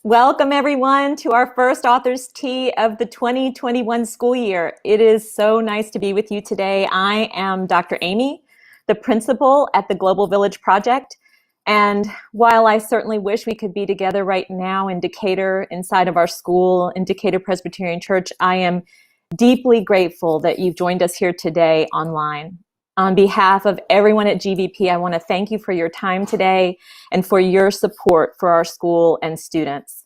Welcome everyone to our first Author's Tea of the 2021 school year. It is so nice to be with you today. I am Dr. Amy, the principal at the Global Village Project. And while I certainly wish we could be together right now in Decatur, inside of our school, in Decatur Presbyterian Church, I am deeply grateful that you've joined us here today online. On behalf of everyone at GVP, I want to thank you for your time today and for your support for our school and students.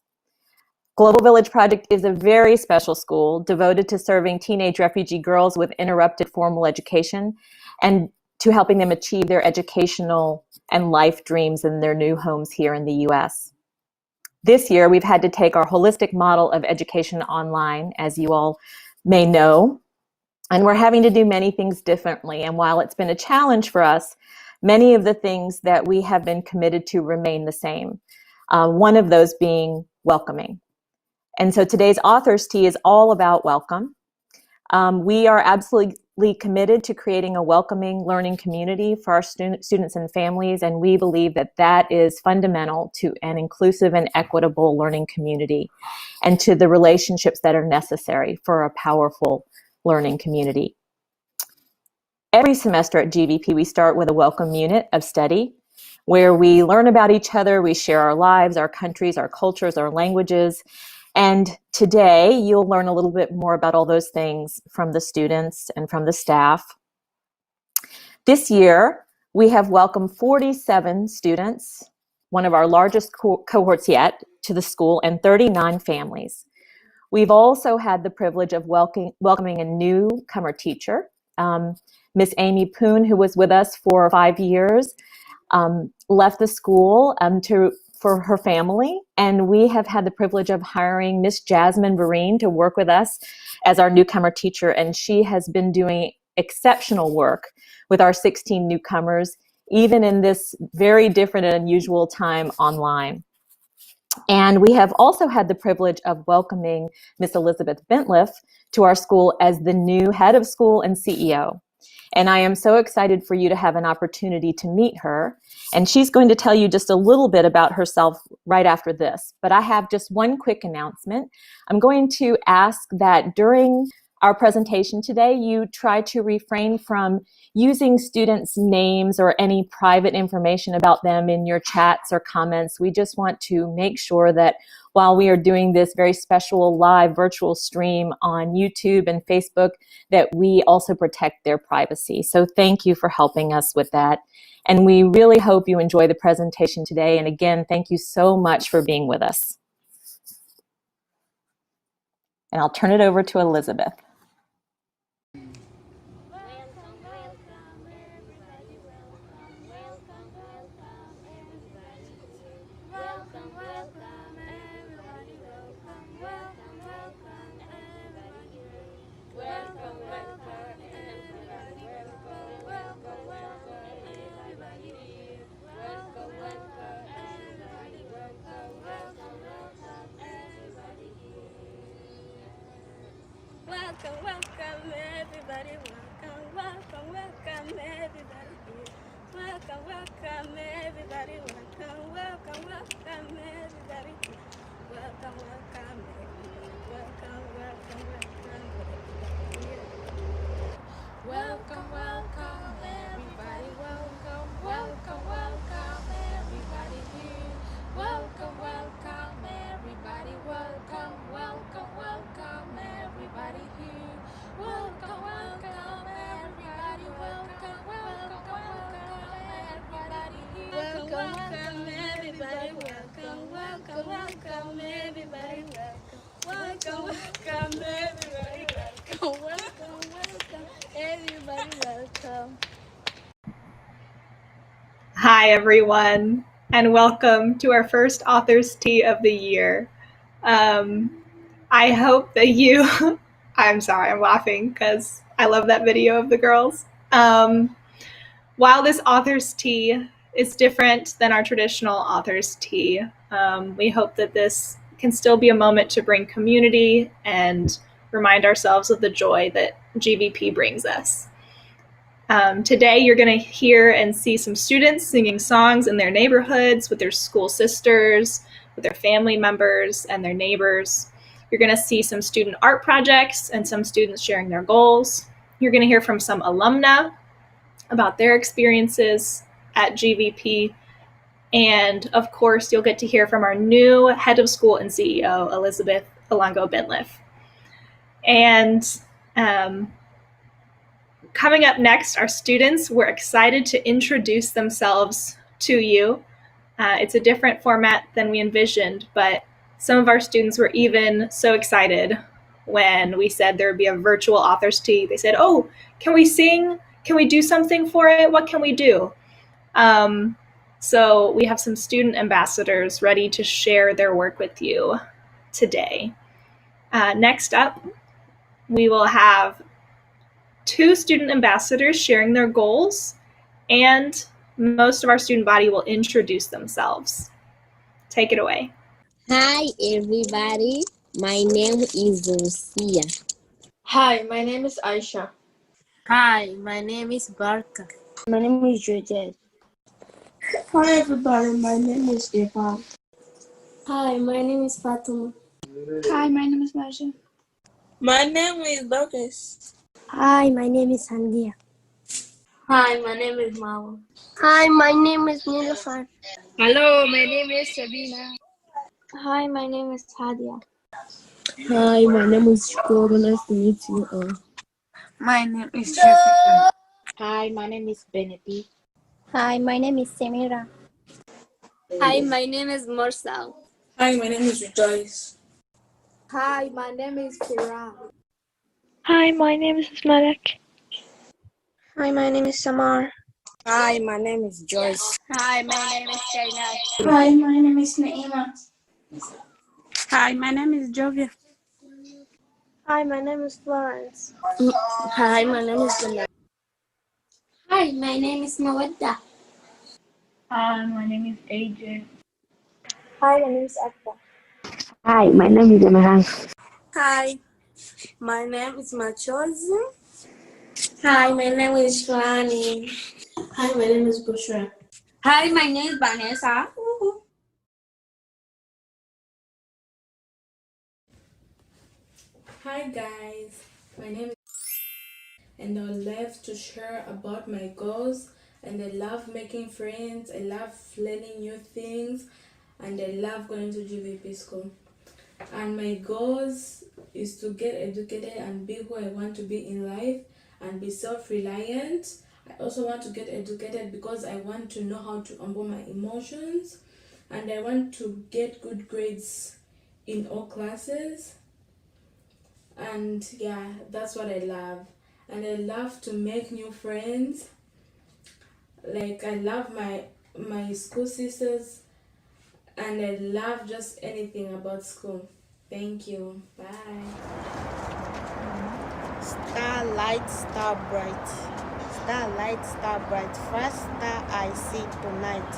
Global Village Project is a very special school devoted to serving teenage refugee girls with interrupted formal education and to helping them achieve their educational and life dreams in their new homes here in the U.S. This year, we've had to take our holistic model of education online, as you all may know, and we're having to do many things differently. And while it's been a challenge for us, many of the things that we have been committed to remain the same. One of those being welcoming. And so today's Author's Tea is all about welcome. We are absolutely committed to creating a welcoming learning community for our students and families, and we believe that that is fundamental to an inclusive and equitable learning community and to the relationships that are necessary for a powerful learning community. Every semester at GVP, we start with a welcome unit of study where we learn about each other, we share our lives, our countries, our cultures, our languages. And today, you'll learn a little bit more about all those things from the students and from the staff. This year, we have welcomed 47 students, one of our largest cohorts yet, to the school, and 39 families. We've also had the privilege of welcoming a newcomer teacher, Miss Amy Poon, who was with us for 5 years, left the school for her family, and we have had the privilege of hiring Miss Jasmine Vereen to work with us as our newcomer teacher, and she has been doing exceptional work with our 16 newcomers, even in this very different and unusual time online. And we have also had the privilege of welcoming Miss Elizabeth Bintliff to our school as the new head of school and CEO. And I am so excited for you to have an opportunity to meet her. And she's going to tell you just a little bit about herself right after this. But I have just one quick announcement. I'm going to ask that during our presentation today, you try to refrain from using students' names or any private information about them in your chats or comments. We just want to make sure that while we are doing this very special live virtual stream on YouTube and Facebook, that we also protect their privacy. So thank you for helping us with that. And we really hope you enjoy the presentation today. And again, thank you so much for being with us. And I'll turn it over to Elizabeth. Welcome everybody, welcome everybody. Welcome everybody, welcome everybody. Welcome everybody, welcome everybody. Welcome everybody, welcome everybody here. Welcome everybody, welcome everybody here. Welcome everybody, welcome everybody here. Welcome everybody, welcome everybody, welcome everybody, welcome everybody, welcome. Hi everyone, and welcome to our first Author's Tea of the year. I hope that you, I'm sorry, I'm laughing because I love that video of the girls. While this Author's Tea is different than our traditional Author's Tea, we hope that this can still be a moment to bring community and remind ourselves of the joy that GVP brings us. Today you're going to hear and see some students singing songs in their neighborhoods with their school sisters, with their family members and their neighbors. You're going to see some student art projects and some students sharing their goals. You're going to hear from some alumna about their experiences at GVP. And of course, you'll get to hear from our new head of school and CEO, Elizabeth Elango Bintliff. And coming up next, our students were excited to introduce themselves to you. It's a different format than we envisioned, but some of our students were even so excited when we said there would be a virtual author's tea. They said, "Oh, can we sing? Can we do something for it? What can we do?" So we have some student ambassadors ready to share their work with you today. Next up, we will have 2 student ambassadors sharing their goals, and most of our student body will introduce themselves. Take it away. Hi, everybody. My name is Lucia. Hi, my name is Aisha. Hi, my name is Barka. My name is Georgette. Hi everybody, my name is Eva. Hi, my name is Fatima. Hi, my name is Maja. My name is Lucas. Hi, my name is Sandia. Hi, my name is Mama. Hi, my name is Nilafar. Hello, my name is Sabina. Hi, my name is Hadia. Hi, my name is Shukuru. Nice to meet you all. My name is Jessica. Hi, my name is Benedict. Hi, my name is Samira. Hi, my name is Marcel. Hi, my name is Rejoice. Hi, my name is Fira. Hi, my name is Malek. Hi, my name is Samar. Hi, my name is Joyce. Hi, my name is Kaina. Hi, my name is Naima. Hi, my name is Jovia. Hi, my name is Florence. Hi, my name is Dana. Hi, my name is Mawadda. Hi, my name is AJ. Hi, my name is Akta. Hi, my name is Emahan. Hi, my name is Machozi. Hi, my name is Shwani. Hi, my name is Bushra. Hi, my name is Vanessa. Hi guys, my name is and I love to share about my goals, and I love making friends, I love learning new things, and I love going to GVP school. And my goals is to get educated and be who I want to be in life and be self-reliant. I also want to get educated because I want to know how to handle my emotions, and I want to get good grades in all classes. And yeah, that's what I love. And I love to make new friends. Like I love my school sisters, and I love just anything about school. Thank you. Bye. Starlight, star bright. Starlight, star bright. First star I see tonight.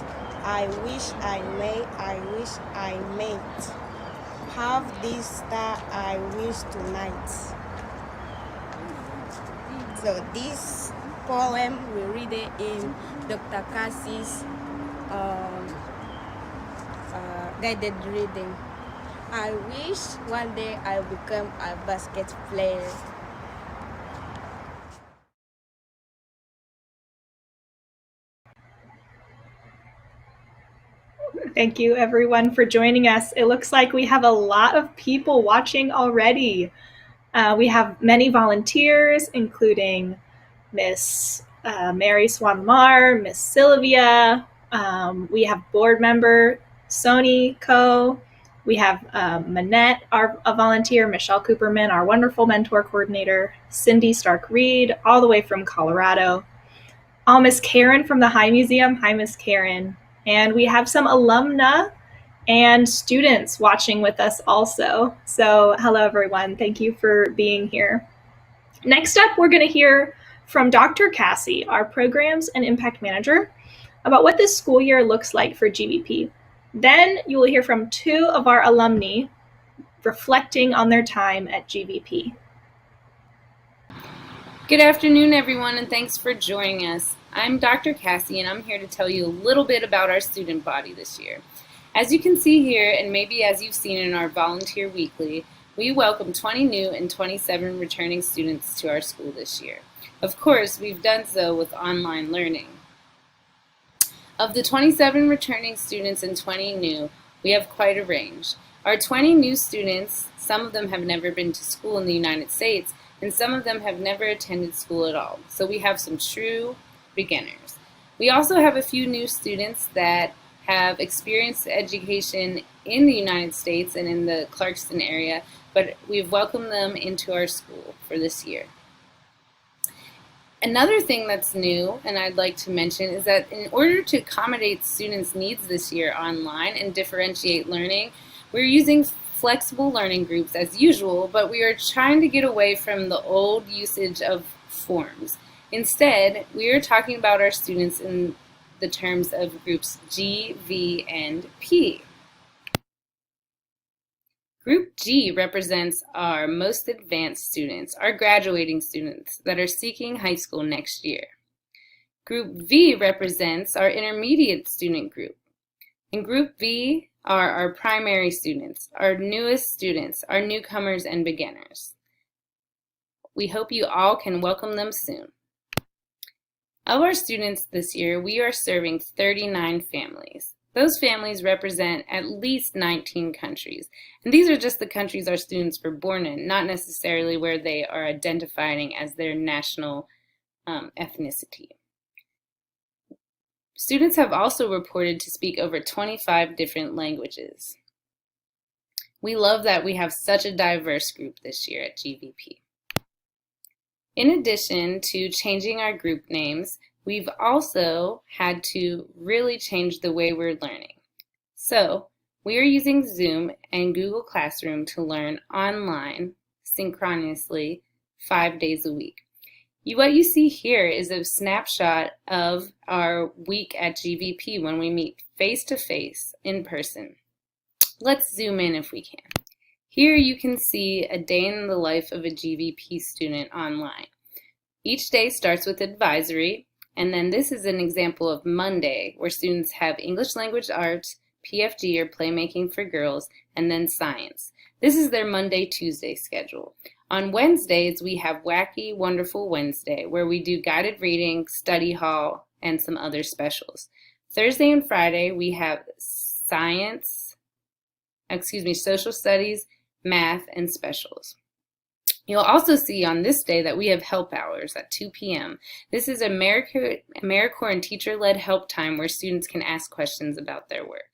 I wish I may, I wish I might have this star I wish tonight. So this poem we read it in Dr. Cassie's guided reading. I wish one day I'll become a basket player. Thank you everyone for joining us. It looks like we have a lot of people watching already. We have many volunteers, including Miss Mary Swanmar, Miss Sylvia. We have board member Sony Co. We have Manette, a volunteer, Michelle Cooperman, our wonderful mentor coordinator, Cindy Stark-Reed, all the way from Colorado. Miss Karen from the High Museum. Hi, Miss Karen. And we have some alumna and students watching with us also. So hello, everyone. Thank you for being here. Next up, we're going to hear from Dr. Cassie, our Programs and Impact Manager, about what this school year looks like for GVP. Then you will hear from 2 of our alumni reflecting on their time at GVP. Good afternoon, everyone, and thanks for joining us. I'm Dr. Cassie, and I'm here to tell you a little bit about our student body this year. As you can see here, and maybe as you've seen in our Volunteer Weekly, we welcome 20 new and 27 returning students to our school this year. Of course, we've done so with online learning. Of the 27 returning students and 20 new, we have quite a range. Our 20 new students, some of them have never been to school in the United States, and some of them have never attended school at all. So we have some true beginners. We also have a few new students that have experienced education in the United States and in the Clarkston area, but we've welcomed them into our school for this year. Another thing that's new, and I'd like to mention, is that in order to accommodate students' needs this year online and differentiate learning, we're using flexible learning groups as usual, but we are trying to get away from the old usage of forms. Instead, we are talking about our students in the terms of groups G, V, and P. Group G represents our most advanced students, our graduating students that are seeking high school next year. Group V represents our intermediate student group. And Group V are our primary students, our newest students, our newcomers and beginners. We hope you all can welcome them soon. Of our students this year, we are serving 39 families. Those families represent at least 19 countries. And these are just the countries our students were born in, not necessarily where they are identifying as their national ethnicity. Students have also reported to speak over 25 different languages. We love that we have such a diverse group this year at GVP. In addition to changing our group names, we've also had to really change the way we're learning. So, we are using Zoom and Google Classroom to learn online synchronously 5 days a week. What you see here is a snapshot of our week at GVP when we meet face-to-face in person. Let's zoom in if we can. Here you can see a day in the life of a GVP student online. Each day starts with advisory, and then this is an example of Monday, where students have English language arts, PFG or playmaking for girls, and then science. This is their Monday-Tuesday schedule. On Wednesdays, we have Wacky Wonderful Wednesday, where we do guided reading, study hall, and some other specials. Thursday and Friday, we have social studies, math, and specials. You'll also see on this day that we have help hours at 2 p.m. This is AmeriCorps and teacher-led help time where students can ask questions about their work.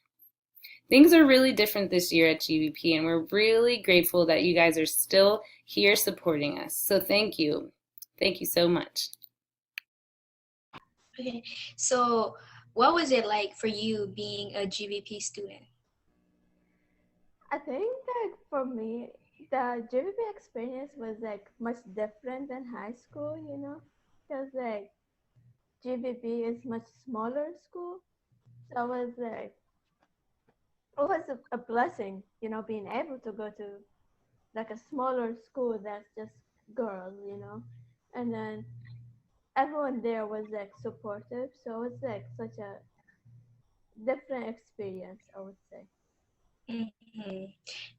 Things are really different this year at GVP, and we're really grateful that you guys are still here supporting us. So thank you. Thank you so much. Okay, so what was it like for you being a GVP student? I think that for me, the GVP experience was like much different than high school, because like GVP is much smaller school. So it was like, it was a blessing, being able to go to like a smaller school that's just girls, and then everyone there was like supportive. So it's like such a different experience, I would say. Mm-hmm.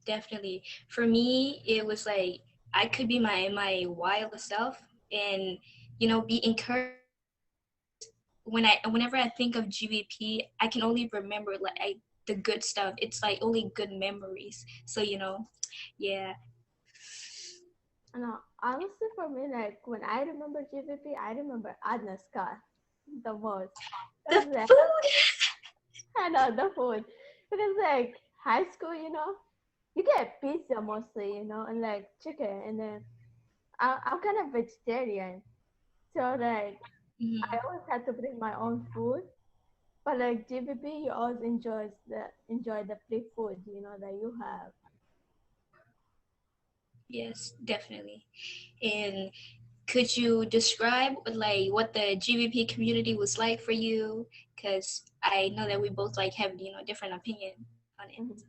Definitely. For me, it was like I could be my wild self and be encouraged. Whenever I think of GVP, I can only remember like the good stuff. It's like only good memories. So yeah. No, honestly, for me, like when I remember GVP, I remember Adna's car the most. The Like, food. I know the food because like high school, you get pizza mostly, and like chicken, and then I'm kind of vegetarian, so like I always had to bring my own food. But like GVP, you always enjoy the free food, that you have. Yes, definitely. And could you describe like what the GVP community was like for you? Because I know that we both like have different opinion on it. Mhm.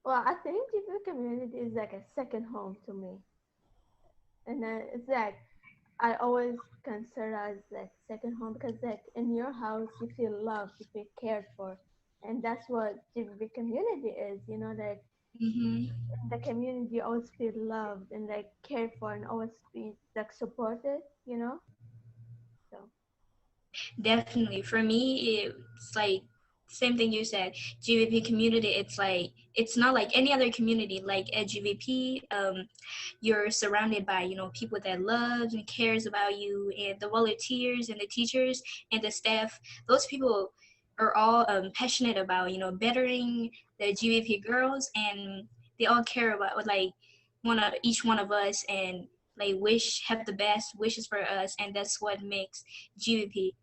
Well, I think GVP community is like a second home to me, and then it's like I always consider as like second home because like in your house you feel loved, you feel cared for, and that's what GVP community is. You know, like Mm-hmm. in the community, you always feel loved and like cared for, and always be like supported. You know, so Definitely. For me, it's like same thing you said. GVP community, it's like it's not like any other community. Like at GVP, you're surrounded by people that loves and cares about you, and the volunteers and the teachers and the staff. Those people are all passionate about bettering the GVP girls, and they all care about like each one of us, and like have the best wishes for us, and that's what makes GVP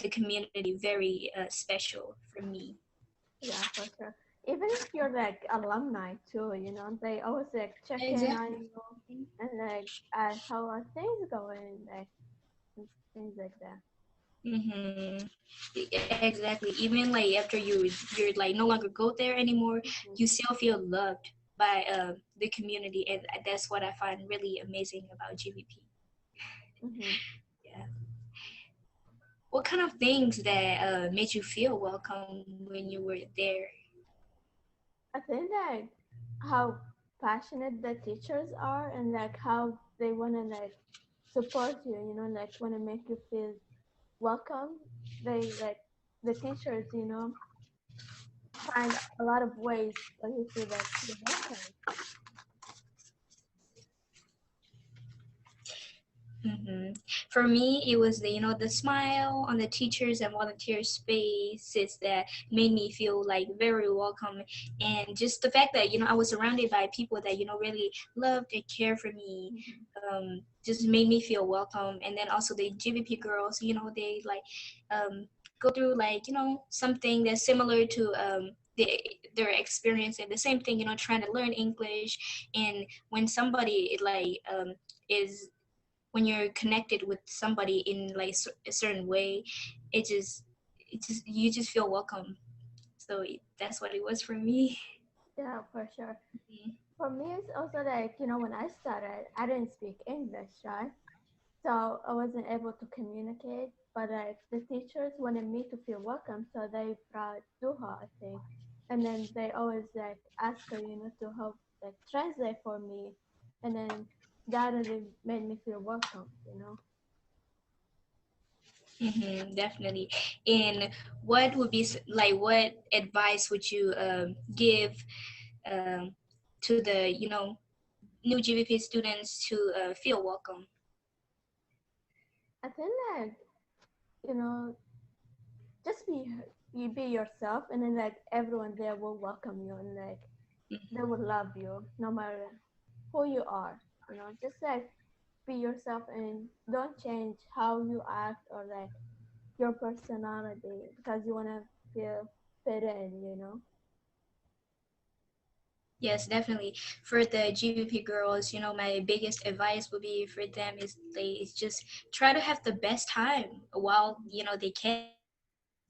the community very special for me. yeah, for sure. Even if you're like alumni too, you know, they always like check in on Exactly. you and like ask how are things going, like things like that. Mm-hmm. Exactly. Even like after you're like no longer go there anymore, Mm-hmm. you still feel loved by the community, and that's what I find really amazing about GVP. Mm-hmm. Yeah. What kind of things that made you feel welcome when you were there? I think like how passionate the teachers are and like how they wanna like support you, you know, like wanna make you feel welcome. They like the teachers, you know, find a lot of ways for you to like feel welcome. Mm-hmm. For me, it was the smile on the teachers and volunteers' faces that made me feel like very welcome, and just the fact that I was surrounded by people that really loved and cared for me, just made me feel welcome. And then also the GVP girls, they like go through like something that's similar to their experience, and the same thing, trying to learn English. And when somebody is when you're connected with somebody in like a certain way, it just you just feel welcome. So that's what it was for me. Yeah, for sure. For me, it's also like, you know, when I started, I didn't speak English, right? So I wasn't able to communicate, but like the teachers wanted me to feel welcome, so they brought Duha, I think, and then they always like ask her, you know, to help like translate for me, and then that really made me feel welcome, you know. Definitely. And what would be like what advice would you give um, to the new GVP students to feel welcome? I think like, you know, just you be yourself, and then like everyone there will welcome you, and like they will love you no matter who you are, you know. Just like be yourself and don't change how you act or like your personality because you want to feel fit in, you know. Yes, definitely. For the GVP girls, my biggest advice would be for them is they just try to have the best time while they can.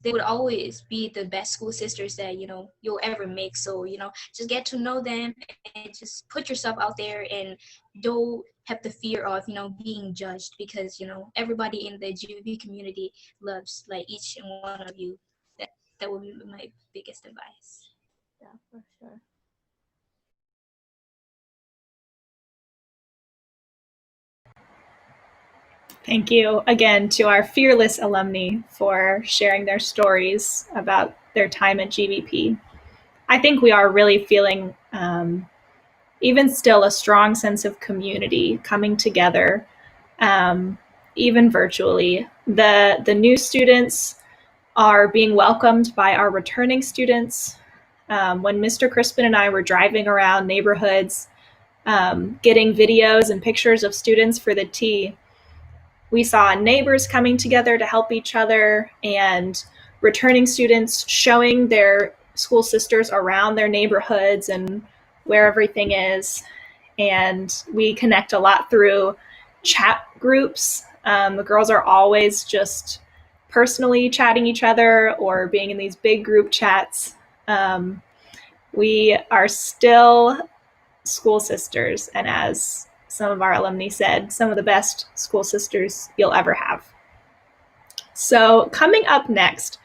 They would always be the best school sisters that you'll ever make. So just get to know them and just put yourself out there, and don't have the fear of being judged, because everybody in the GVP community loves like each and one of you. That would be my biggest advice. Yeah, for sure. Thank you again to our fearless alumni for sharing their stories about their time at GVP. I think we are really feeling, even still, a strong sense of community coming together, even virtually. The new students are being welcomed by our returning students. When Mr. Crispin and I were driving around neighborhoods, getting videos and pictures of students for the tea, we saw neighbors coming together to help each other, and returning students showing their school sisters around their neighborhoods and where everything is. And we connect a lot through chat groups. The girls are always just personally chatting each other or being in these big group chats. We are still school sisters, and as some of our alumni said, some of the best school sisters you'll ever have. So coming up next,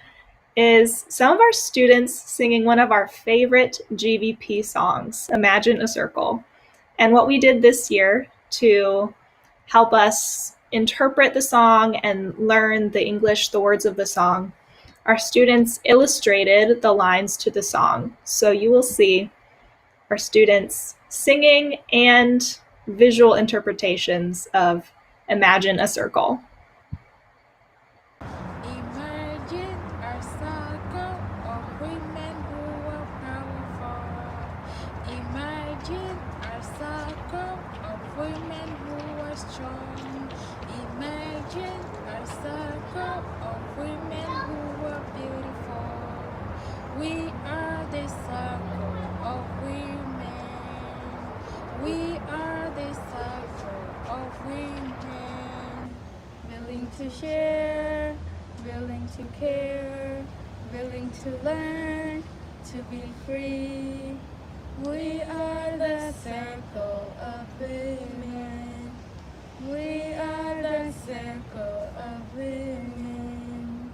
is some of our students singing one of our favorite GVP songs, Imagine a Circle. And what we did this year to help us interpret the song and learn the words of the song, our students illustrated the lines to the song. So you will see our students singing and visual interpretations of Imagine a Circle. Imagine a circle of women who are powerful. Imagine a circle of women who are strong. Imagine a circle of women who are beautiful. We are the circle of women. We are the circle of women. Willing to share, willing to care, willing to learn, to be free. We are the circle of women. We are the circle of women.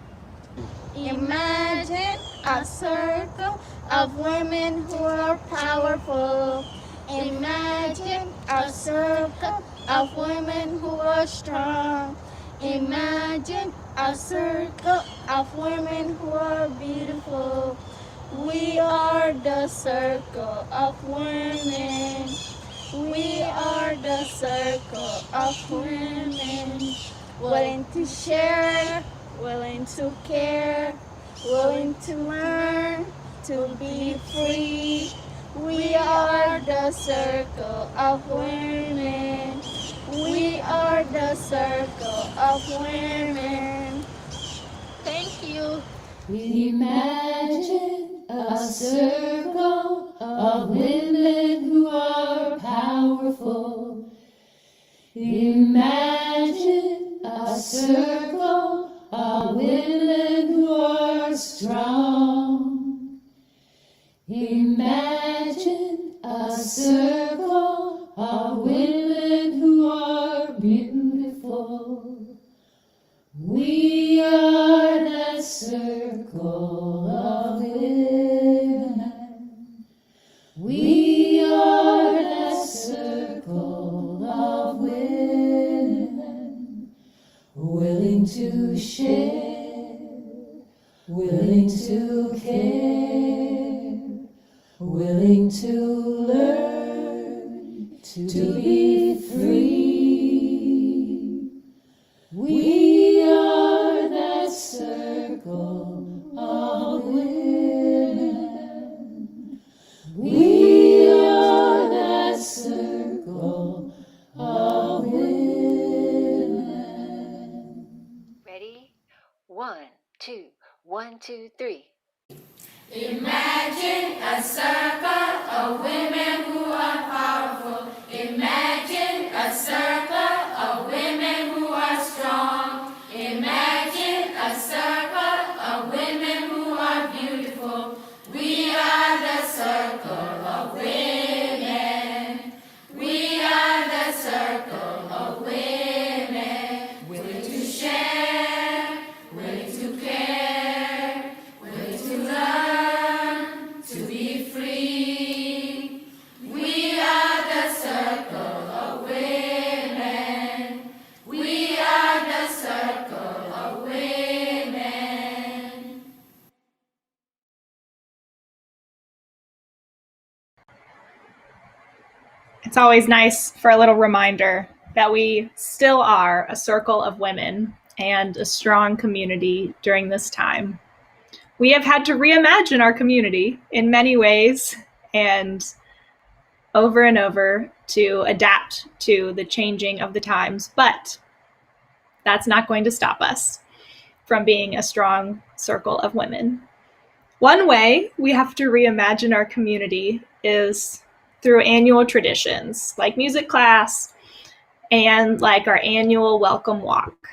Imagine a circle of women who are powerful. Imagine a circle of women who are strong. Imagine a circle of women who are beautiful. We are the circle of women. We are the circle of women. Willing to share, willing to care, willing to learn, to be free. We are the circle of women. We are the circle of women. Thank you. Imagine a circle of women who are powerful. Imagine a circle of women who are strong. Imagine a circle of women who are beautiful. We are the circle of women. We are the circle of women. Willing to share, willing to care, willing to learn, to be free. We are the circle of women. We are the circle of women. Ready? 1, 2, 1, 2, 3. Imagine a circle of women who are powerful. Imagine a circle of women who are strong. Imagine a circle of women who are beautiful. We are the circle of women. We are the circle of women. Willing to share, willing to care, willing to learn, to be free. We are the circle of women. We are the circle of women. It's always nice for a little reminder that we still are a circle of women and a strong community during this time. We have had to reimagine our community in many ways and over to adapt to the changing of the times, but that's not going to stop us from being a strong circle of women. One way we have to reimagine our community is through annual traditions like music class and like our annual welcome walk.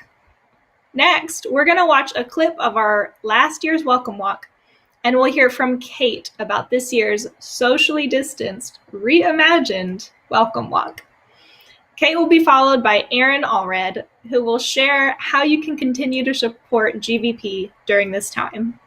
Next, we're going to watch a clip of our last year's welcome walk, and we'll hear from Kate about this year's socially distanced, reimagined welcome walk. Kate will be followed by Erin Allred, who will share how you can continue to support GVP during this time.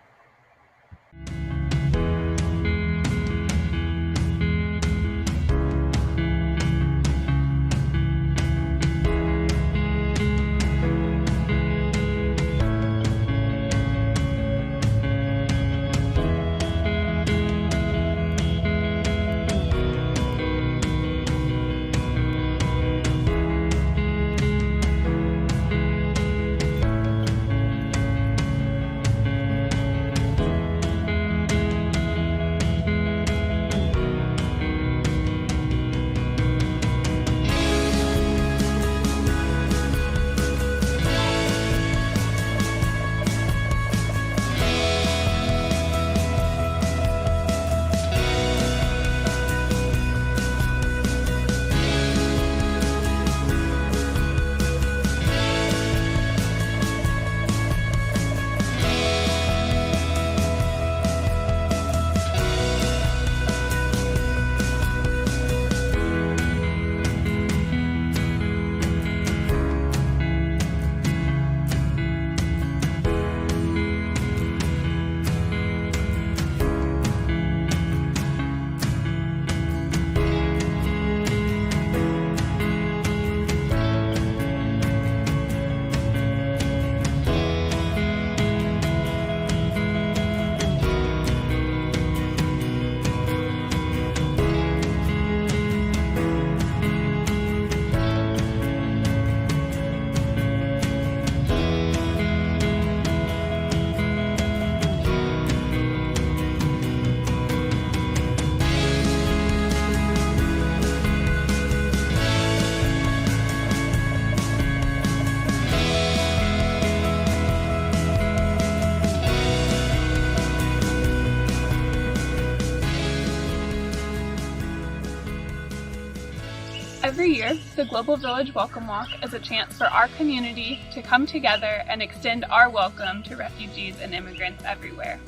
Every year, the Global Village Welcome Walk is a chance for our community to come together and extend our welcome to refugees and immigrants everywhere.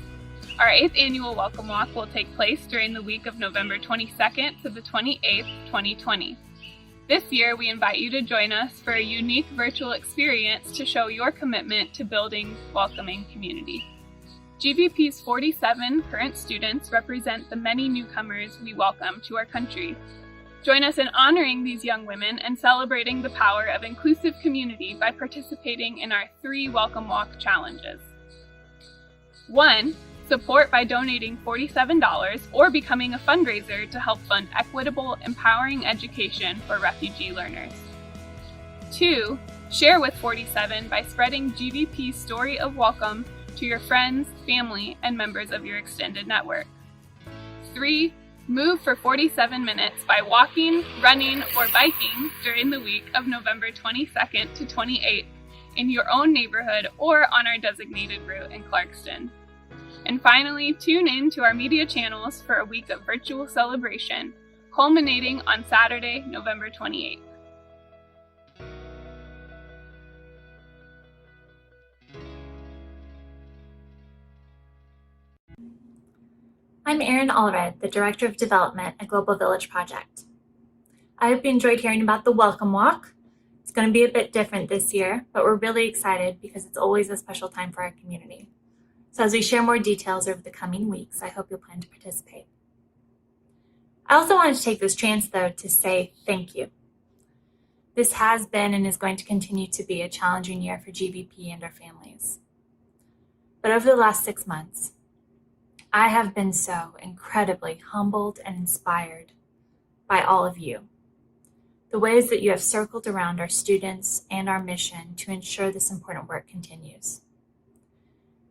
Our 8th annual Welcome Walk will take place during the week of November 22nd to the 28th, 2020. This year, we invite you to join us for a unique virtual experience to show your commitment to building welcoming community. GVP's 47 current students represent the many newcomers we welcome to our country. Join us in honoring these young women and celebrating the power of inclusive community by participating in our 3 Welcome Walk challenges. 1. Support by donating $47 or becoming a fundraiser to help fund equitable, empowering education for refugee learners. 2. Share with 47 by spreading GVP's story of welcome to your friends, family, and members of your extended network. 3. Move for 47 minutes by walking, running, or biking during the week of November 22nd to 28th in your own neighborhood or on our designated route in Clarkston. And finally, tune in to our media channels for a week of virtual celebration, culminating on Saturday, November 28th. I'm Erin Allred, the Director of Development at Global Village Project. I hope you enjoyed hearing about the Welcome Walk. It's going to be a bit different this year, but we're really excited because it's always a special time for our community. So as we share more details over the coming weeks, I hope you'll plan to participate. I also wanted to take this chance, though, to say thank you. This has been and is going to continue to be a challenging year for GVP and our families. But over the last 6 months, I have been so incredibly humbled and inspired by all of you. The ways that you have circled around our students and our mission to ensure this important work continues.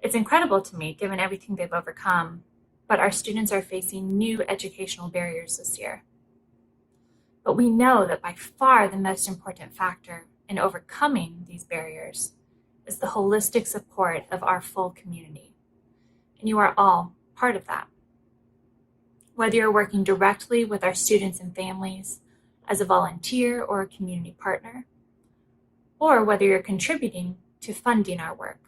It's incredible to me, given everything they've overcome, but our students are facing new educational barriers this year. But we know that by far the most important factor in overcoming these barriers is the holistic support of our full community. And you are all part of that. Whether you're working directly with our students and families as a volunteer or a community partner, or whether you're contributing to funding our work,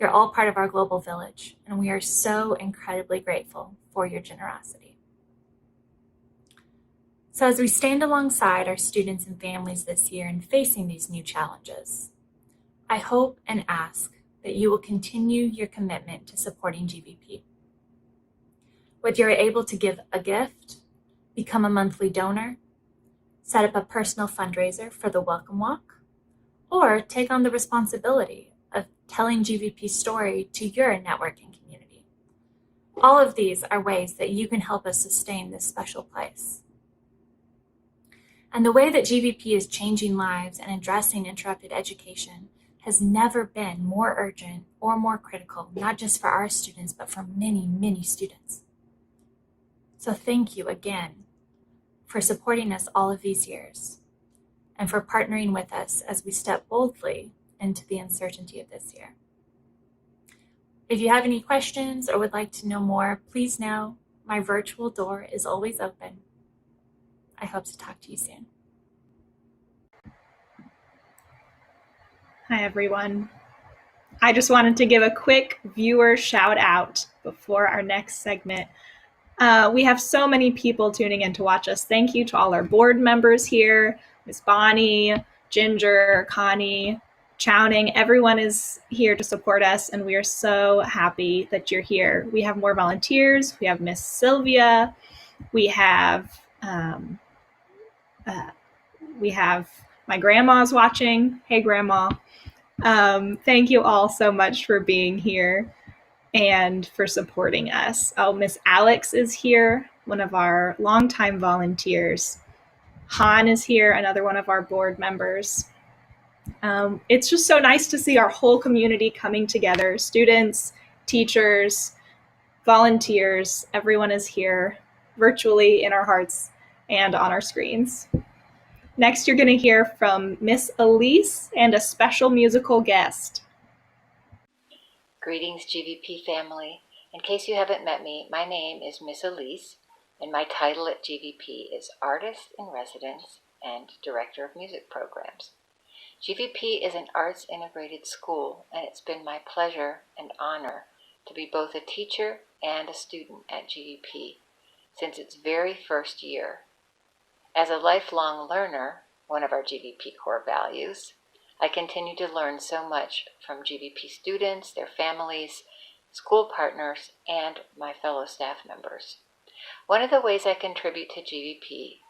you're all part of our global village, and we are so incredibly grateful for your generosity. So as we stand alongside our students and families this year in facing these new challenges, I hope and ask that you will continue your commitment to supporting GVP. Whether you're able to give a gift, become a monthly donor, set up a personal fundraiser for the Welcome Walk, or take on the responsibility of telling GVP's story to your networking community. All of these are ways that you can help us sustain this special place. And the way that GVP is changing lives and addressing interrupted education has never been more urgent or more critical, not just for our students, but for many, many students. So thank you again for supporting us all of these years and for partnering with us as we step boldly into the uncertainty of this year. If you have any questions or would like to know more, please know my virtual door is always open. I hope to talk to you soon. Hi, everyone. I just wanted to give a quick viewer shout out before our next segment. We have so many people tuning in to watch us. Thank you to all our board members here, Miss Bonnie, Ginger, Connie, Chowning. Everyone is here to support us, and we are so happy that you're here. We have more volunteers. We have Miss Sylvia. We have my grandma's watching. Hey, Grandma. Thank you all so much for being here and for supporting us. Oh, Miss Alex is here, one of our longtime volunteers. Han is here, another one of our board members. It's just so nice to see our whole community coming together. Students, teachers, volunteers, everyone is here virtually in our hearts and on our screens. Next, you're going to hear from Miss Elise and a special musical guest. Greetings, GVP family. In case you haven't met me, my name is Miss Elise, and my title at GVP is Artist in Residence and Director of Music Programs. GVP is an arts-integrated school, and it's been my pleasure and honor to be both a teacher and a student at GVP since its very first year. As a lifelong learner, one of our GVP core values, I continue to learn so much from GVP students, their families, school partners, and my fellow staff members. One of the ways I contribute to GVP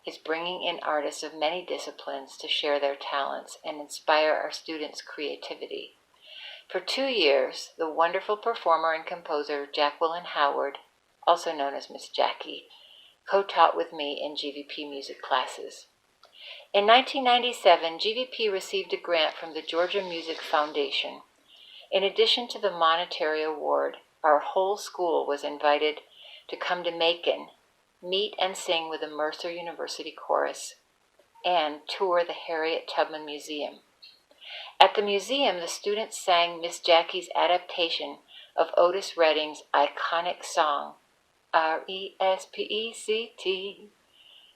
is bringing in artists of many disciplines to share their talents and inspire our students' creativity. For 2 years, the wonderful performer and composer Jacqueline Howard, also known as Miss Jackie, co-taught with me in GVP music classes. In 1997, GVP received a grant from the Georgia Music Foundation. In addition to the monetary award, our whole school was invited to come to Macon, meet and sing with the Mercer University Chorus, and tour the Harriet Tubman Museum. At the museum, the students sang Miss Jackie's adaptation of Otis Redding's iconic song, R-E-S-P-E-C-T.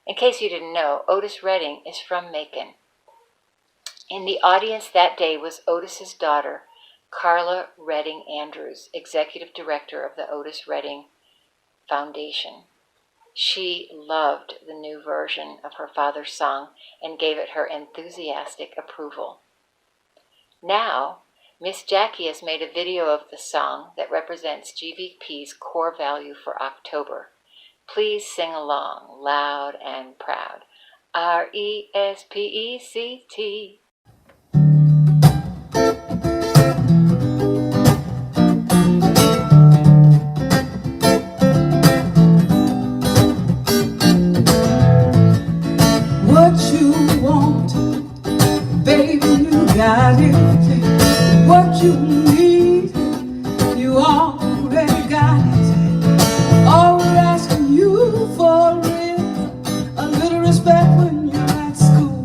In case you didn't know, Otis Redding is from Macon. In the audience that day was Otis's daughter, Carla Redding Andrews, Executive Director of the Otis Redding Foundation. She loved the new version of her father's song and gave it her enthusiastic approval. Now, Miss Jackie has made a video of the song that represents GVP's core value for October. Please sing along, loud and proud. R-E-S-P-E-C-T. What you want, baby, you got it. What you need, you already got it. All we're asking you for is a little respect when you're at school.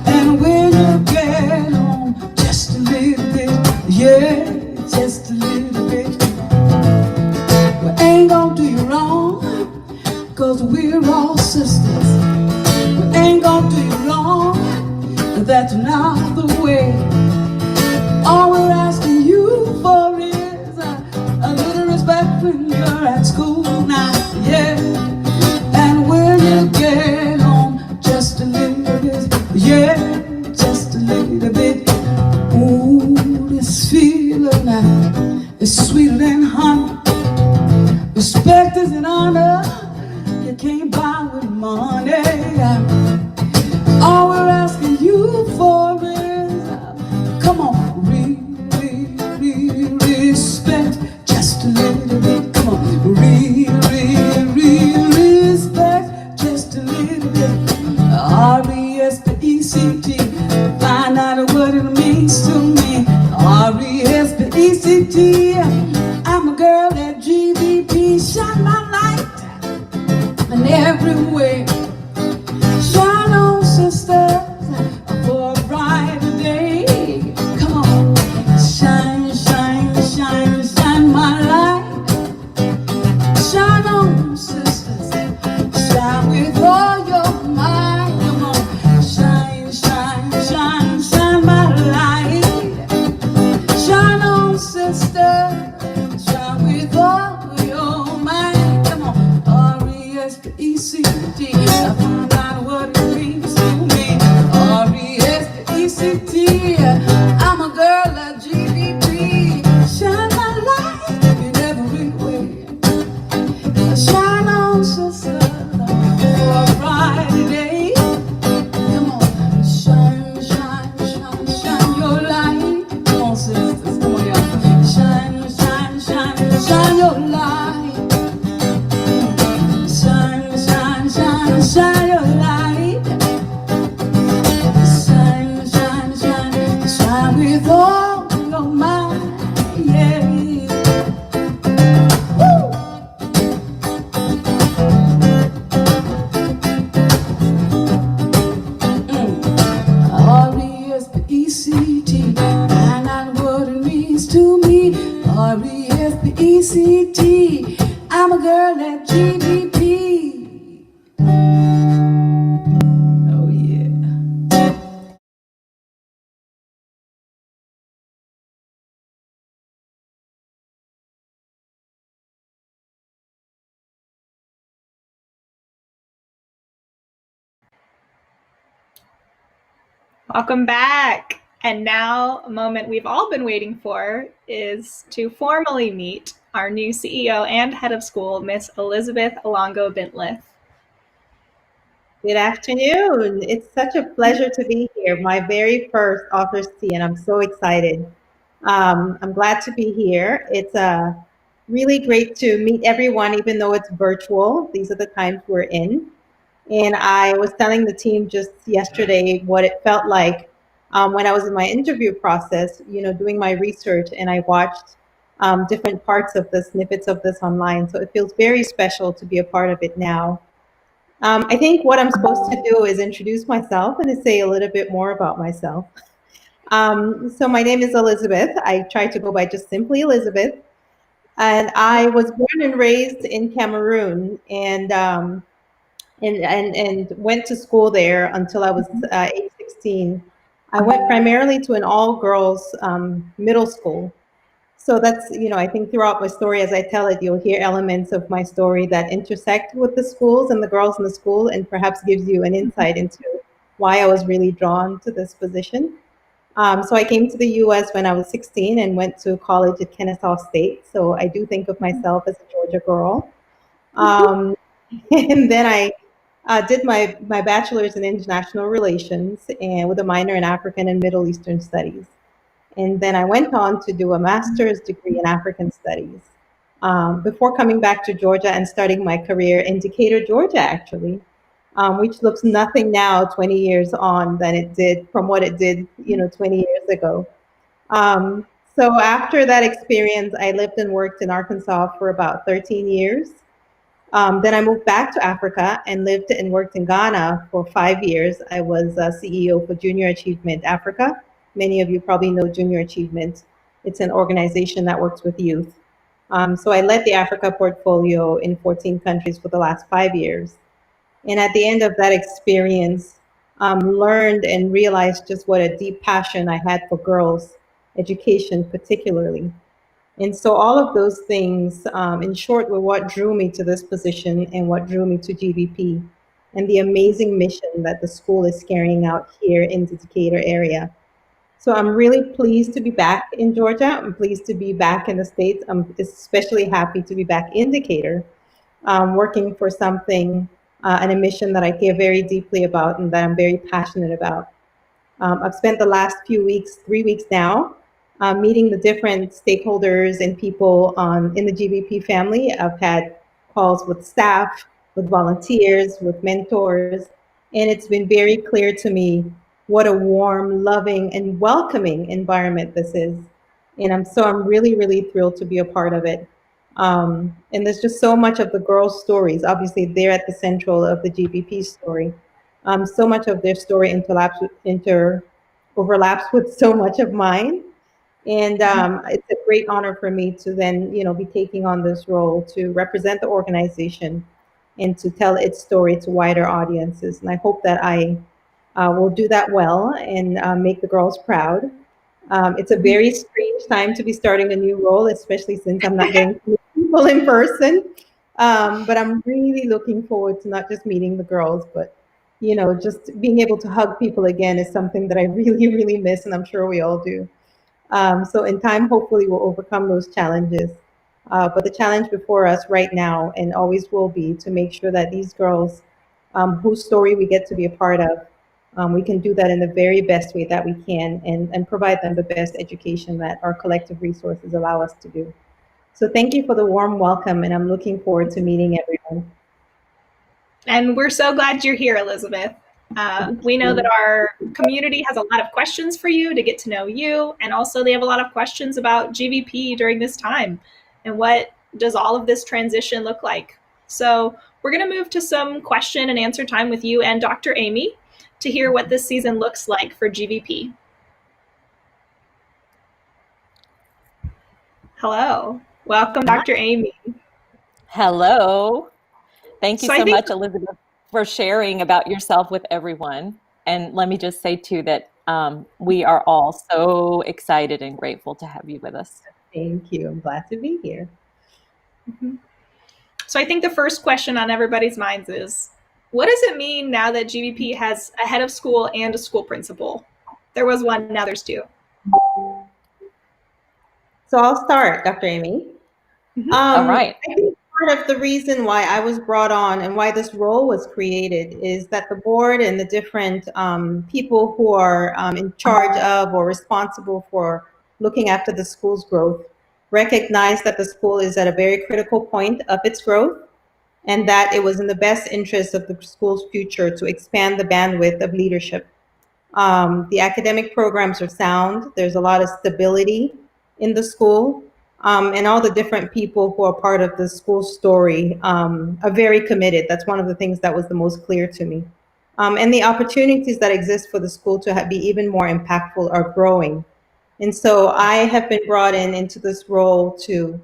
And when you get home, just a little bit, yeah, just a little bit. We ain't gonna do you wrong, 'cause we're all sisters. We ain't gonna do you wrong, that's not the way. All we're asking you for is a little respect when you're at school now, yeah. And when you get home, just a little bit, yeah, just a little bit. Ooh, this feeling now is sweeter than honey. Respect is an honor you can't buy with money. All we're asking you for is, come on, respect, just a little bit. Come on, respect, just a little bit. R-E-S-P-E-C-T, find out what it means to me. R-E-S-P-E-C-T, I'm a girl at GVP, shine my light in every way. Shine on, sisters, for a brighter day. Come on, shine, shine, shine, shine my light. Shine on, sisters, shine with all your might. Come on, shine, shine, shine, shine my light. Shine on, sisters, shine with all your might. Come on, R-E-S-P-E-C-T, I found out what it means to me. R-E-S-P-E-C-T, I'm a girl at GVP. Shine my light in every way. Shine on, sister, for a brighter day. Come on, shine, shine, shine, shine your light. Come on, sisters, come on, y'all. Shine, shine, shine, shine your light. Shine, shine, shine, shine your light. Shine, shine, shine, shine with all your might, yeah. Woo! R-E-S-P-E-C-T, find out what it means to me. R-E-S-P-E-C-T, I'm a girl at GVP. Welcome back. And now a moment we've all been waiting for is to formally meet our new CEO and head of school, Miss Elizabeth Elango Bintliff. Good afternoon. It's such a pleasure to be here, my very first author's tea, and I'm so excited. I'm glad to be here. It's really great to meet everyone, even though it's virtual. These are the times we're in. And I was telling the team just yesterday what it felt like when I was in my interview process, doing my research, and I watched different parts of the snippets of this online. So it feels very special to be a part of it now. I think what I'm supposed to do is introduce myself and to say a little bit more about myself. So my name is Elizabeth. I try to go by just simply Elizabeth. And I was born and raised in Cameroon, and went to school there until I was age 16. I went primarily to an all-girls middle school. So that's, I think throughout my story, as I tell it, you'll hear elements of my story that intersect with the schools and the girls in the school, and perhaps gives you an insight into why I was really drawn to this position. So I came to the U.S. when I was 16 and went to college at Kennesaw State. So I do think of myself as a Georgia girl. And then I did my bachelor's in international relations and with a minor in African and Middle Eastern studies. And then I went on to do a master's degree in African studies before coming back to Georgia and starting my career in Decatur, Georgia, actually, which looks nothing now 20 years on than it did from what it did, 20 years ago. So after that experience, I lived and worked in Arkansas for about 13 years. Then I moved back to Africa and lived and worked in Ghana for 5 years. I was CEO for Junior Achievement Africa. Many of you probably know Junior Achievement. It's an organization that works with youth. So I led the Africa portfolio in 14 countries for the last 5 years. And at the end of that experience, learned and realized just what a deep passion I had for girls' education particularly. And so all of those things, in short, were what drew me to this position and what drew me to GVP and the amazing mission that the school is carrying out here in the Decatur area. So I'm really pleased to be back in Georgia. I'm pleased to be back in the States. I'm especially happy to be back in Decatur, working for something and a mission that I care very deeply about and that I'm very passionate about. I've spent the last few weeks, 3 weeks now, meeting the different stakeholders and people in the GVP family. I've had calls with staff, with volunteers, with mentors, and it's been very clear to me what a warm, loving, and welcoming environment this is. And I'm really, really thrilled to be a part of it. And there's just so much of the girls' stories. Obviously, they're at the central of the GVP story. So much of their story overlaps with so much of mine. And it's a great honor for me to then, be taking on this role to represent the organization and to tell its story to wider audiences. And I hope that I will do that well and make the girls proud. It's a very strange time to be starting a new role, especially since I'm not getting to meet people in person. But I'm really looking forward to not just meeting the girls, but just being able to hug people again is something that I really, really miss, and I'm sure we all do. So in time, hopefully, we'll overcome those challenges. But the challenge before us right now and always will be to make sure that these girls, whose story we get to be a part of, we can do that in the very best way that we can and provide them the best education that our collective resources allow us to do. So thank you for the warm welcome, and I'm looking forward to meeting everyone. And we're so glad you're here, Elizabeth. We know that our community has a lot of questions for you to get to know you, and also they have a lot of questions about GVP during this time and what does all of this transition look like. So we're going to move to some question and answer time with you and Dr. Amy to hear what this season looks like for GVP. Hello. Welcome, Dr. Amy. Hello. Thank you so much, Elizabeth, for sharing about yourself with everyone. And let me just say, too, that we are all so excited and grateful to have you with us. Thank you. I'm glad to be here. Mm-hmm. So I think the first question on everybody's minds is, what does it mean now that GVP has a head of school and a school principal? There was one, now there's two. So I'll start, Dr. Amy. All right. I think part of the reason why I was brought on and why this role was created is that the board and the different people who are in charge of or responsible for looking after the school's growth recognize that the school is at a very critical point of its growth, and that it was in the best interest of the school's future to expand the bandwidth of leadership. The academic programs are sound. There's a lot of stability in the school. And all the different people who are part of the school story are very committed. That's one of the things that was the most clear to me. And the opportunities that exist for the school to be even more impactful are growing. And so I have been brought into this role to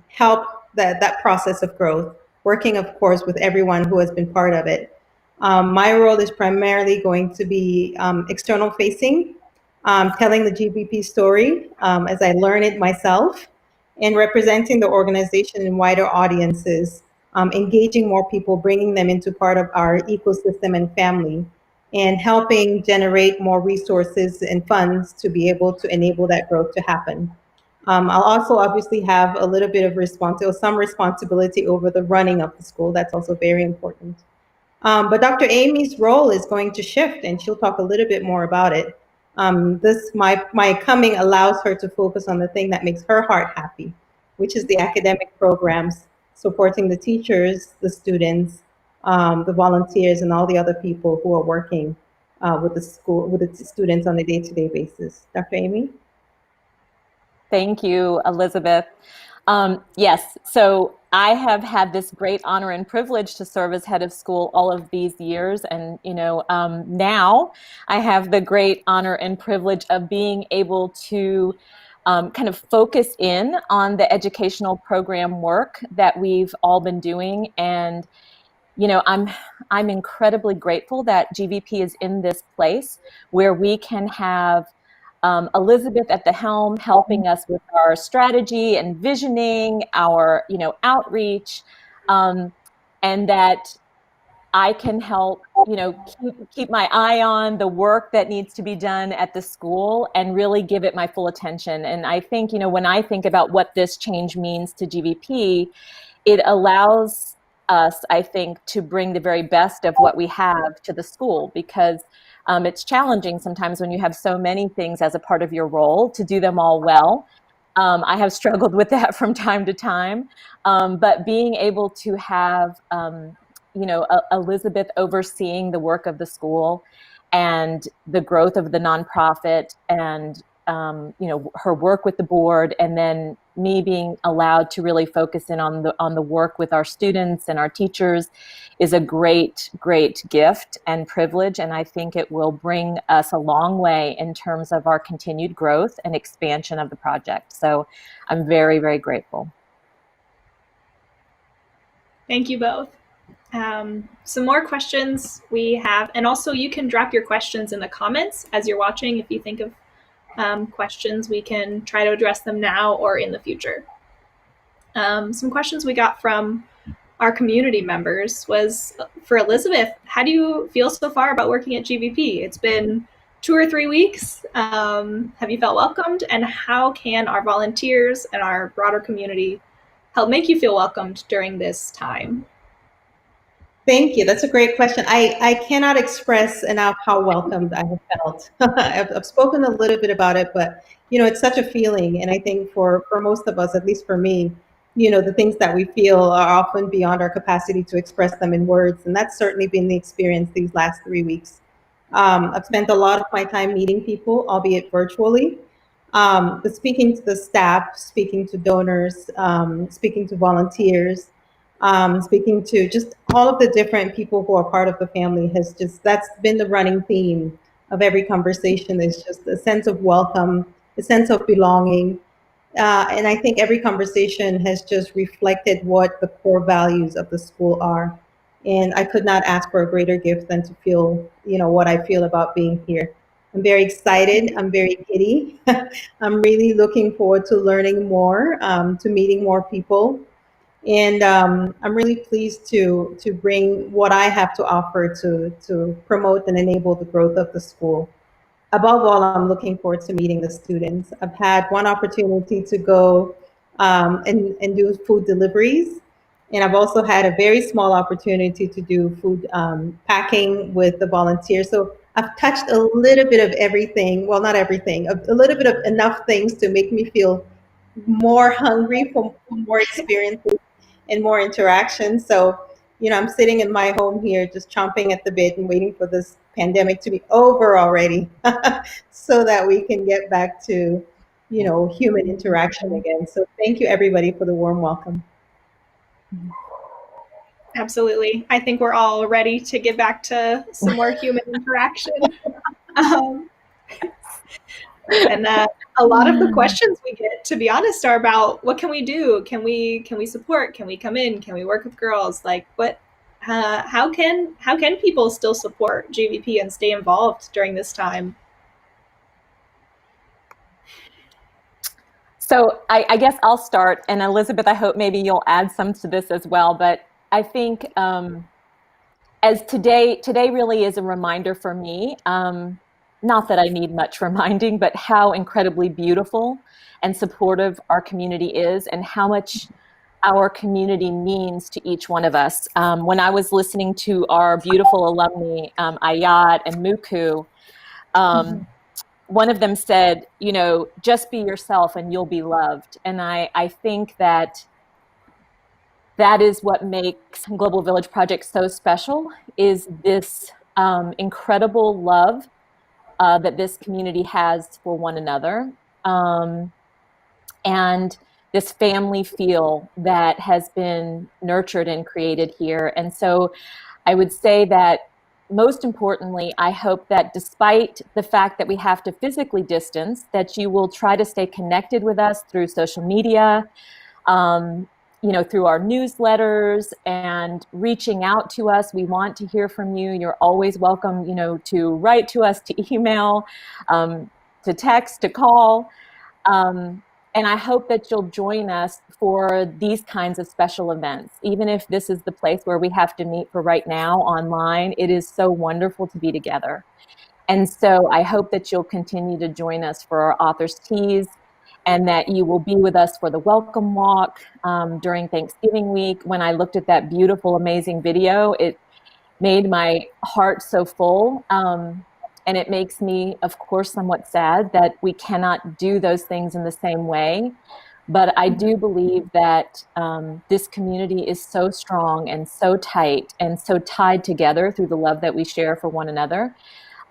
help that process of growth, working, of course, with everyone who has been part of it. My role is primarily going to be external facing, telling the GVP story as I learn it myself, and representing the organization in wider audiences, engaging more people, bringing them into part of our ecosystem and family, and helping generate more resources and funds to be able to enable that growth to happen. I'll also obviously have a little bit of some responsibility over the running of the school. That's also very important. But Dr. Amy's role is going to shift, and she'll talk a little bit more about it. My coming allows her to focus on the thing that makes her heart happy, which is the academic programs, supporting the teachers, the students, the volunteers, and all the other people who are working with the school, with the students on a day-to-day basis. Dr. Amy? Thank you, Elizabeth. Yes, so I have had this great honor and privilege to serve as head of school all of these years. And, now I have the great honor and privilege of being able to kind of focus in on the educational program work that we've all been doing. And, I'm incredibly grateful that GVP is in this place where we can have Elizabeth at the helm, helping us with our strategy and visioning, our outreach, and that I can help keep my eye on the work that needs to be done at the school and really give it my full attention. And I think when I think about what this change means to GVP, it allows us, I think, to bring the very best of what we have to the school, because it's challenging sometimes when you have so many things as a part of your role to do them all well. I have struggled with that from time to time, but being able to have, Elizabeth overseeing the work of the school and the growth of the nonprofit, and her work with the board, and then me being allowed to really focus in on the work with our students and our teachers is a great gift and privilege. And I think it will bring us a long way in terms of our continued growth and expansion of the project. So I'm very, very grateful. Thank you both. Some more questions we have, and also you can drop your questions in the comments as you're watching. If you think of questions, we can try to address them now or in the future. Some questions we got from our community members was for Elizabeth. How do you feel so far about working at GVP? It's been 2 or 3 weeks. Have you felt welcomed? And how can our volunteers and our broader community help make you feel welcomed during this time? Thank you. That's a great question. I cannot express enough how welcomed I have felt. I've spoken a little bit about it, but it's such a feeling. And I think for most of us, at least for me, the things that we feel are often beyond our capacity to express them in words. And that's certainly been the experience these last 3 weeks. I've spent a lot of my time meeting people, albeit virtually, but speaking to the staff, speaking to donors, speaking to volunteers, speaking to just all of the different people who are part of the family that's been the running theme of every conversation. There's just a sense of welcome, a sense of belonging. And I think every conversation has just reflected what the core values of the school are. And I could not ask for a greater gift than to feel, what I feel about being here. I'm very excited. I'm very giddy. I'm really looking forward to learning more, to meeting more people. And I'm really pleased to bring what I have to offer to promote and enable the growth of the school. above all, I'm looking forward to meeting the students. I've had one opportunity to go and do food deliveries. And I've also had a very small opportunity to do food packing with the volunteers. So I've touched a little bit of everything. Well, not everything, a little bit of enough things to make me feel more hungry for more experiences and more interaction. So, I'm sitting in my home here just chomping at the bit and waiting for this pandemic to be over already so that we can get back to, human interaction again. So thank you everybody for the warm welcome. Absolutely. I think we're all ready to get back to some more human interaction. And a lot of the questions we get, to be honest, are about what can we do? Can we support? Can we come in? Can we work with girls? Like how can people still support GVP and stay involved during this time? So I guess I'll start, and Elizabeth, I hope maybe you'll add some to this as well. But I think as today really is a reminder for me, not that I need much reminding, but how incredibly beautiful and supportive our community is, and how much our community means to each one of us. When I was listening to our beautiful alumni, Ayat and Muku, one of them said, just be yourself and you'll be loved. And I think that is what makes Global Village Project so special, is this incredible love that this community has for one another. And this family feel that has been nurtured and created here. And so I would say that most importantly, I hope that despite the fact that we have to physically distance, that you will try to stay connected with us through social media, through our newsletters and reaching out to us. We want to hear from you. You're always welcome, to write to us, to email, to text, to call. And I hope that you'll join us for these kinds of special events. Even if this is the place where we have to meet for right now online, it is so wonderful to be together. And so I hope that you'll continue to join us for our Authors' Teas, and that you will be with us for the Welcome Walk during Thanksgiving week. When I looked at that beautiful, amazing video, it made my heart so full. And it makes me, of course, somewhat sad that we cannot do those things in the same way. But I do believe that this community is so strong and so tight and so tied together through the love that we share for one another,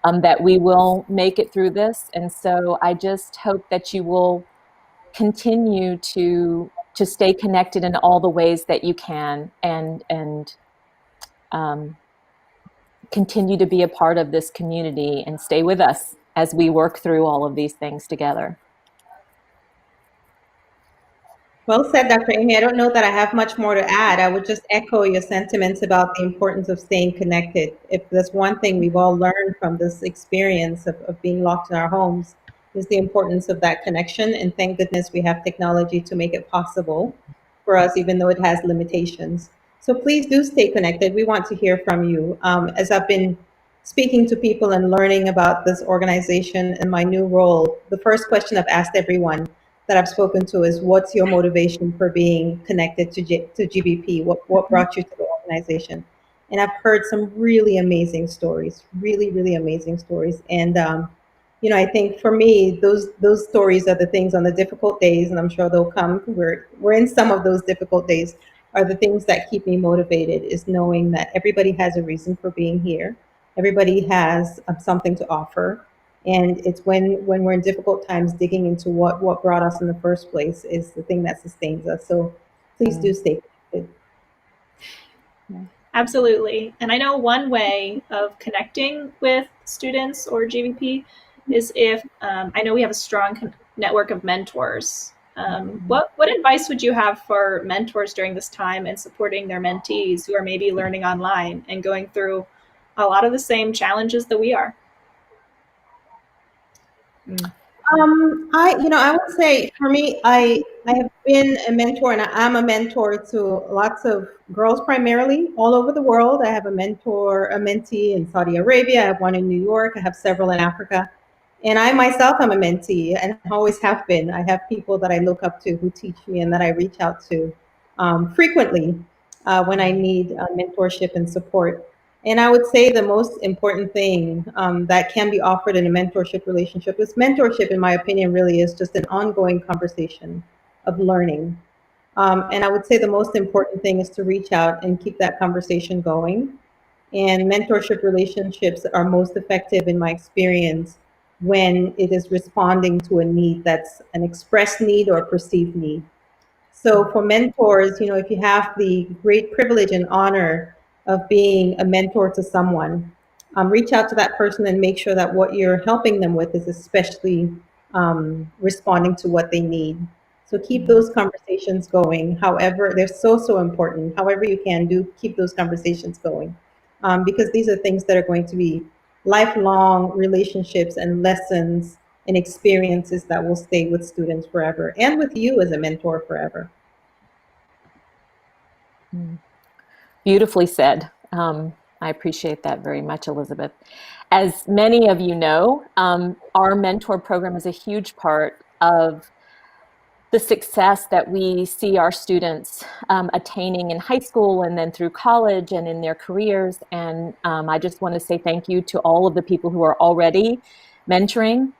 that we will make it through this. And so I just hope that you will continue to stay connected in all the ways that you can, and continue to be a part of this community and stay with us as we work through all of these things together. Well said, Dr. Amy. I don't know that I have much more to add. I would just echo your sentiments about the importance of staying connected. If there's one thing we've all learned from this experience of being locked in our homes, is the importance of that connection. And thank goodness we have technology to make it possible for us, even though it has limitations. So please do stay connected. We want to hear from you. As I've been speaking to people and learning about this organization and my new role, the first question I've asked everyone that I've spoken to is, what's your motivation for being connected to GVP? What brought you to the organization? And I've heard some really amazing stories, really, really amazing stories. And, I think for me, those stories are the things on the difficult days, and I'm sure they'll come. We're in some of those difficult days, are the things that keep me motivated, is knowing that everybody has a reason for being here. Everybody has something to offer. And it's when we're in difficult times, digging into what brought us in the first place is the thing that sustains us. So please do stay connected. Absolutely. And I know one way of connecting with students or GVP is if, I know we have a strong network of mentors. What advice would you have for mentors during this time and supporting their mentees who are maybe learning online and going through a lot of the same challenges that we are? I would say for me, I have been a mentor, and I'm a mentor to lots of girls, primarily all over the world. I have a mentee in Saudi Arabia. I have one in New York. I have several in Africa. And I myself am a mentee and always have been. I have people that I look up to who teach me and that I reach out to frequently when I need mentorship and support. And I would say the most important thing that can be offered in a mentorship relationship is mentorship, in my opinion, really is just an ongoing conversation of learning. And I would say the most important thing is to reach out and keep that conversation going. And mentorship relationships are most effective, in my experience, when it is responding to a need that's an expressed need or perceived need. So for mentors, if you have the great privilege and honor of being a mentor to someone, reach out to that person and make sure that what you're helping them with is especially responding to what they need. So keep those conversations going. However, they're so, so important. However you can do, keep those conversations going. Because these are things that are going to be lifelong relationships and lessons and experiences that will stay with students forever and with you as a mentor forever. Beautifully said. I appreciate that very much, Elizabeth. As many of you know, our mentor program is a huge part of the success that we see our students attaining in high school and then through college and in their careers. And I just want to say thank you to all of the people who are already mentoring.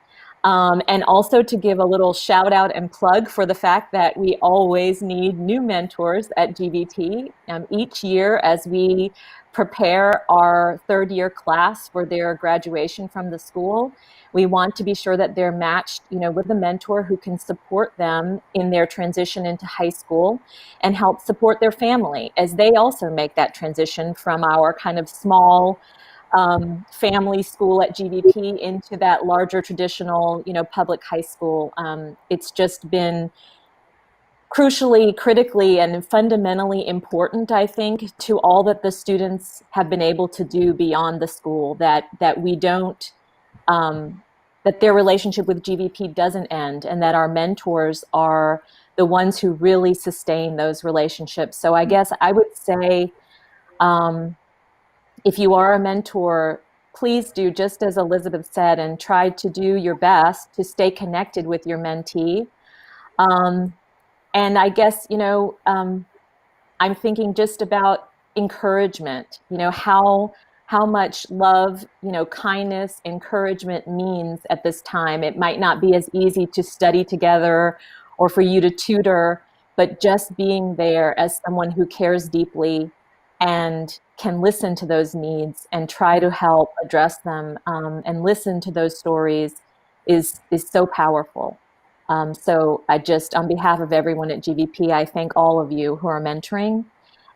And also to give a little shout out and plug for the fact that we always need new mentors at GVP. Each year as we prepare our third year class for their graduation from the school, we want to be sure that they're matched, with a mentor who can support them in their transition into high school and help support their family as they also make that transition from our kind of small family school at GVP into that larger traditional, public high school. It's just been crucially, critically, and fundamentally important, I think, to all that the students have been able to do beyond the school, that we don't, that their relationship with GVP doesn't end, and that our mentors are the ones who really sustain those relationships. So I guess I would say, if you are a mentor, please do just as Elizabeth said and try to do your best to stay connected with your mentee. And I guess, I'm thinking just about encouragement, how much love, kindness, encouragement means at this time. It might not be as easy to study together or for you to tutor, but just being there as someone who cares deeply and can listen to those needs and try to help address them, and listen to those stories is so powerful. So I just, on behalf of everyone at GVP, I thank all of you who are mentoring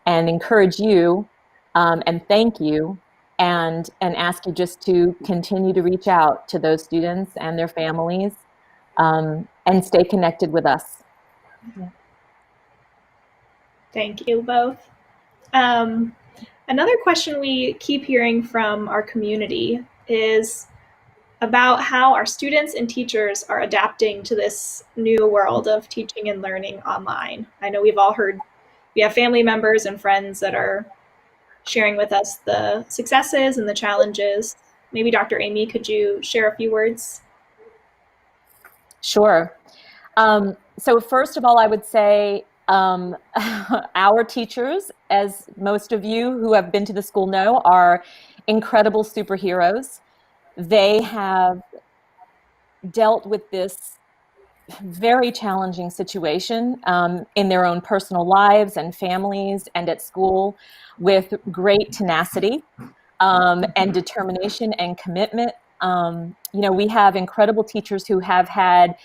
and encourage you, and thank you, and ask you just to continue to reach out to those students and their families, and stay connected with us. Yeah. Thank you both. Another question we keep hearing from our community is about how our students and teachers are adapting to this new world of teaching and learning online. I know we've all heard, we have family members and friends that are sharing with us the successes and the challenges. Maybe Dr. Amy, could you share a few words? Sure. So first of all, I would say our teachers, as most of you who have been to the school know, are incredible superheroes. They have dealt with this very challenging situation in their own personal lives and families and at school with great tenacity and determination and commitment. We have incredible teachers who have had,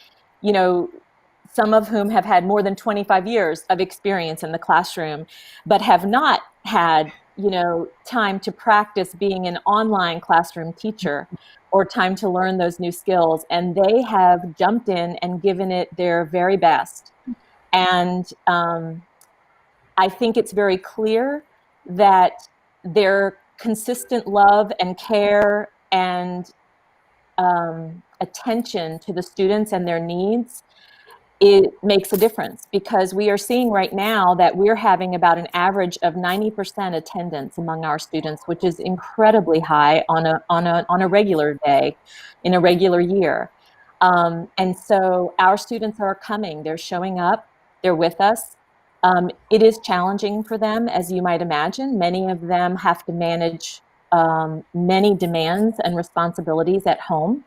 some of whom have had more than 25 years of experience in the classroom, but have not had, time to practice being an online classroom teacher or time to learn those new skills. And they have jumped in and given it their very best. And I think it's very clear that their consistent love and care and attention to the students and their needs it makes a difference, because we are seeing right now that we're having about an average of 90% attendance among our students, which is incredibly high on a regular day in a regular year. And so our students are coming, they're showing up, they're with us. It is challenging for them, as you might imagine. Many of them have to manage many demands and responsibilities at home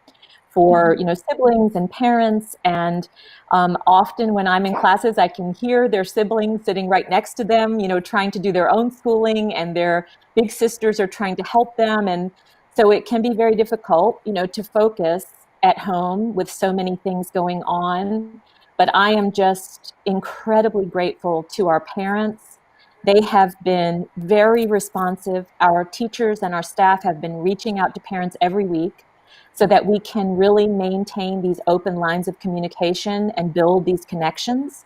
for siblings and parents, and often when I'm in classes, I can hear their siblings sitting right next to them, trying to do their own schooling, and their big sisters are trying to help them. And so it can be very difficult, to focus at home with so many things going on. But I am just incredibly grateful to our parents. They have been very responsive. Our teachers and our staff have been reaching out to parents every week, so that we can really maintain these open lines of communication and build these connections.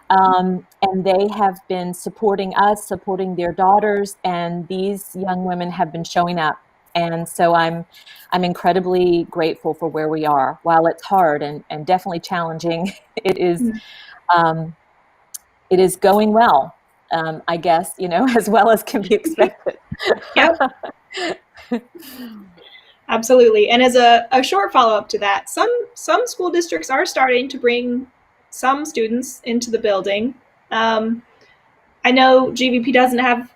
And they have been supporting us, supporting their daughters, and these young women have been showing up. And so I'm incredibly grateful for where we are. While it's hard and definitely challenging, it is going well, I guess, as well as can be expected. Yep. Absolutely. And as a short follow-up to that, some school districts are starting to bring some students into the building. I know GVP doesn't have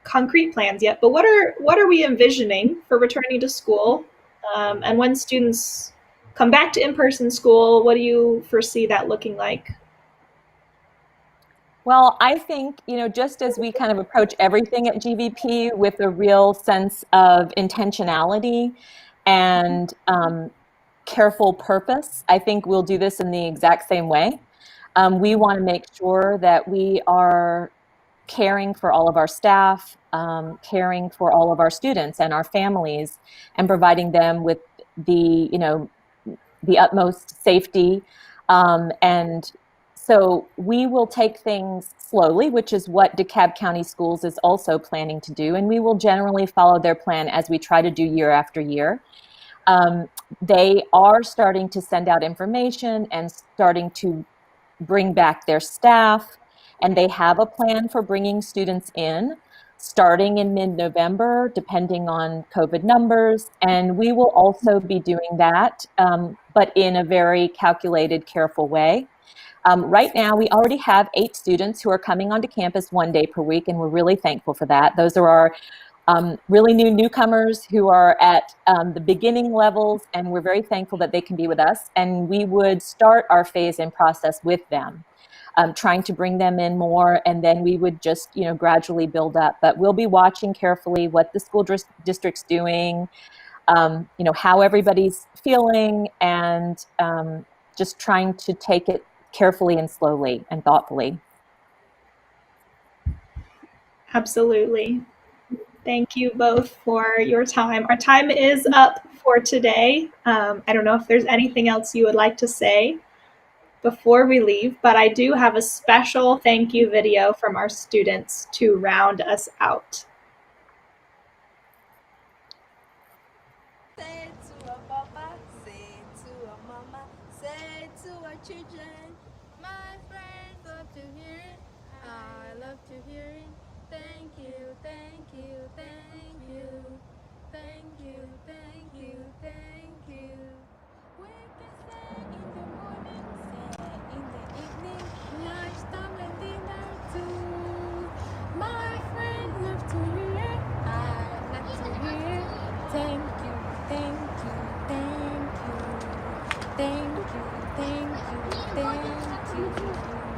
concrete plans yet, but what are we envisioning for returning to school? And when students come back to in-person school, what do you foresee that looking like? Well, I think, just as we kind of approach everything at GVP with a real sense of intentionality and careful purpose, I think we'll do this in the exact same way. We want to make sure that we are caring for all of our staff, caring for all of our students and our families, and providing them with the utmost safety. And so we will take things slowly, which is what DeKalb County Schools is also planning to do. And we will generally follow their plan, as we try to do year after year. They are starting to send out information and starting to bring back their staff. And they have a plan for bringing students in, starting in mid-November, depending on COVID numbers. And we will also be doing that, but in a very calculated, careful way. Right now, we already have 8 students who are coming onto campus 1 day per week, and we're really thankful for that. Those are our really newcomers who are at the beginning levels, and we're very thankful that they can be with us. And we would start our phase-in process with them, trying to bring them in more, and then we would just gradually build up. But we'll be watching carefully what the school district's doing, how everybody's feeling, and just trying to take it carefully and slowly and thoughtfully. Absolutely. Thank you both for your time. Our time is up for today. I don't know if there's anything else you would like to say before we leave, but I do have a special thank you video from our students to round us out. Say to a papa, say to a mama, say to our children. My friends love to hear it. I love to hear it. Thank you, thank you, thank you. Thank you, thank you, thank you. We can say in the morning, say in the evening, lunchtime and dinner too. My friends love to hear it. I love to hear it. Thank you, thank you, thank you. Thank you, thank you, thank you.